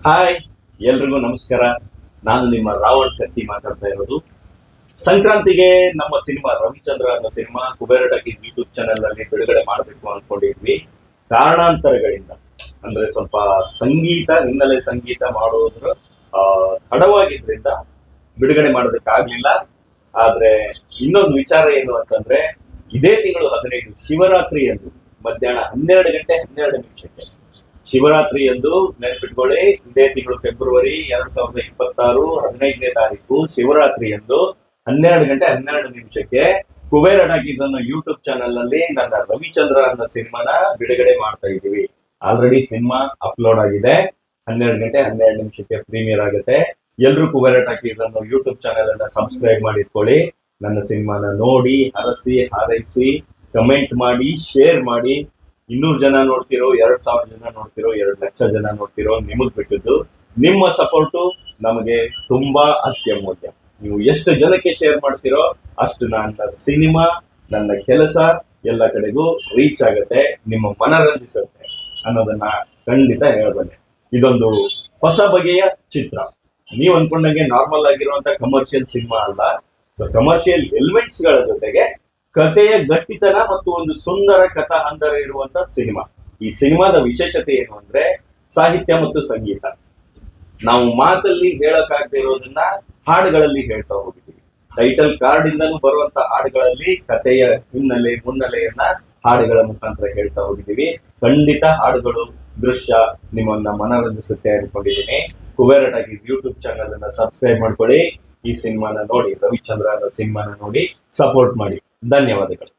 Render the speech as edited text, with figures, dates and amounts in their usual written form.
Hi, ಎಲ್ರಿಗೂ ನಮಸ್ಕಾರ. ನಾನು ನಿಮ್ಮ ರಾವಣ್ ಕತ್ತಿ ಮಾತಾಡ್ತಾ ಇರೋದು. ಸಂಕ್ರಾಂತಿಗೆ ನಮ್ಮ ಸಿನಿಮಾ ರವಿಚಂದ್ರ ಅನ್ನೋ cinema Kubera talkies YouTube channel ಅಲ್ಲಿ ಬಿಡುಗಡೆ ಮಾಡಬೇಕು ಅನ್ಕೊಂಡಿದ್ವಿ. ಕಾರಣಾಂತರಗಳಿಂದ ಅಂದ್ರೆ ಸ್ವಲ್ಪ ಹಿನ್ನೆಲೆ ಸಂಗೀತ ಮಾಡೋದ್ರ ತಡವಾಗಿದ್ರಿಂದ ಬಿಡುಗಡೆ ಮಾಡೋದಕ್ಕಾಗ್ಲಿಲ್ಲ. ಆದ್ರೆ ಇನ್ನೊಂದು ವಿಚಾರ ಏನು ಅಂತಂದ್ರೆ, ಇದೇ ತಿಂಗಳು 15 ಶಿವರಾತ್ರಿ ಎಂದು ಮಧ್ಯಾಹ್ನ 12 ಗಂಟೆ 12 ನಿಮಿಷಕ್ಕೆ ಶಿವರಾತ್ರಿ ಎಂದು ನೆನಪಿಟ್ಕೊಳ್ಳಿ. ಇದೇ ತಿಂಗಳು ಫೆಬ್ರವರಿ 2026 15ನೇ ತಾರೀಕು ಶಿವರಾತ್ರಿ ಎಂದು 12 ಗಂಟೆ 12 ನಿಮಿಷಕ್ಕೆ ಕುಬೇರ ಟಾಕೀಸ್ ಅನ್ನೋ ಯೂಟ್ಯೂಬ್ ಚಾನೆಲ್ ನಲ್ಲಿ ನನ್ನ ರವಿಚಂದ್ರ ಅನ್ನೋ ಸಿನಿಮಾನ ಬಿಡುಗಡೆ ಮಾಡ್ತಾ ಇದ್ದೀವಿ. ಆಲ್ರೆಡಿ ಸಿನಿಮಾ ಅಪ್ಲೋಡ್ ಆಗಿದೆ. 12 ಗಂಟೆ 12 ನಿಮಿಷಕ್ಕೆ ಪ್ರೀಮಿಯರ್ ಆಗುತ್ತೆ. ಎಲ್ರು ಕುಬೇರ ಟಾಕೀಸ್ ಅನ್ನೋ ಯೂಟ್ಯೂಬ್ ಚಾನೆಲ್ ಅನ್ನ ಸಬ್ಸ್ಕ್ರೈಬ್ ಮಾಡಿಟ್ಕೊಳ್ಳಿ. ನನ್ನ ಸಿನಿಮಾನ ನೋಡಿ, ಹರಸಿ, ಹಾರೈಸಿ, ಕಮೆಂಟ್ ಮಾಡಿ, ಶೇರ್ ಮಾಡಿ. 200 ಜನ ನೋಡ್ತಿರೋ, 2000 ಜನ ನೋಡ್ತಿರೋ, 2 ಲಕ್ಷ ಜನ ನೋಡ್ತಿರೋ, ನಿಮಗ್ ಬಿಟ್ಟಿದ್ದು. ನಿಮ್ಮ ಸಪೋರ್ಟು ನಮಗೆ ತುಂಬಾ ಅತ್ಯಮೂಲ್ಯ. ನೀವು ಎಷ್ಟು ಜನಕ್ಕೆ ಶೇರ್ ಮಾಡ್ತಿರೋ ಅಷ್ಟು ನನ್ನ ಸಿನಿಮಾ, ನನ್ನ ಕೆಲಸ ಎಲ್ಲ ಕಡೆಗೂ ರೀಚ್ ಆಗುತ್ತೆ, ನಿಮ್ಮ ಮನರಂಜಿಸುತ್ತೆ ಅನ್ನೋದನ್ನ ಖಂಡಿತ ಹೇಳಬಲ್ಲೆ. ಇದೊಂದು ಹೊಸ ಬಗೆಯ ಚಿತ್ರ. ನೀವು ಅನ್ಕೊಂಡಂಗೆ ನಾರ್ಮಲ್ ಆಗಿರುವಂತ ಕಮರ್ಷಿಯಲ್ ಸಿನಿಮಾ ಅಲ್ಲ. ಸೊ ಕಮರ್ಷಿಯಲ್ ಎಲಿಮೆಂಟ್ಸ್ ಗಳ ಜೊತೆಗೆ ಕಥೆಯ ಗಟ್ಟಿತನ ಮತ್ತು ಒಂದು ಸುಂದರ ಕಥಾ ಹಂದರ ಇರುವಂತ ಸಿನಿಮಾ. ಈ ಸಿನಿಮಾದ ವಿಶೇಷತೆ ಏನು ಅಂದ್ರೆ ಸಾಹಿತ್ಯ ಮತ್ತು ಸಂಗೀತ. ನಾವು ಮಾತಲ್ಲಿ ಹೇಳಕ್ಕಾಗದೇ ಇರೋದನ್ನ ಹಾಡುಗಳಲ್ಲಿ ಹೇಳ್ತಾ ಹೋಗಿದ್ದೀವಿ. ಟೈಟಲ್ ಕಾರ್ಡ್ ಇಂದಲೂ ಬರುವಂತ ಹಾಡುಗಳಲ್ಲಿ ಕಥೆಯ ಮುನ್ನೆಲೆಯನ್ನ ಹಾಡುಗಳ ಮುಖಾಂತರ ಹೇಳ್ತಾ ಹೋಗಿದ್ದೀವಿ. ಖಂಡಿತ ಹಾಡುಗಳು, ದೃಶ್ಯ ನಿಮ್ಮನ್ನ ಮನರಂಜಿಸುತ್ತೆ ಅನ್ಕೊಂಡಿದ್ದೀನಿ. ಕುಬೇರ ಟಾಕೀಸ್ ಯೂಟ್ಯೂಬ್ ಚಾನಲ್ ಅನ್ನ ಸಬ್ಸ್ಕ್ರೈಬ್ ಮಾಡ್ಕೊಳ್ಳಿ. ಈ ಸಿನಿಮಾನ ನೋಡಿ, ರವಿಚಂದ್ರ ಅನ್ನೋ ಸಿನಿಮಾನ ನೋಡಿ ಸಪೋರ್ಟ್ ಮಾಡಿ. ಧನ್ಯವಾದಗಳು.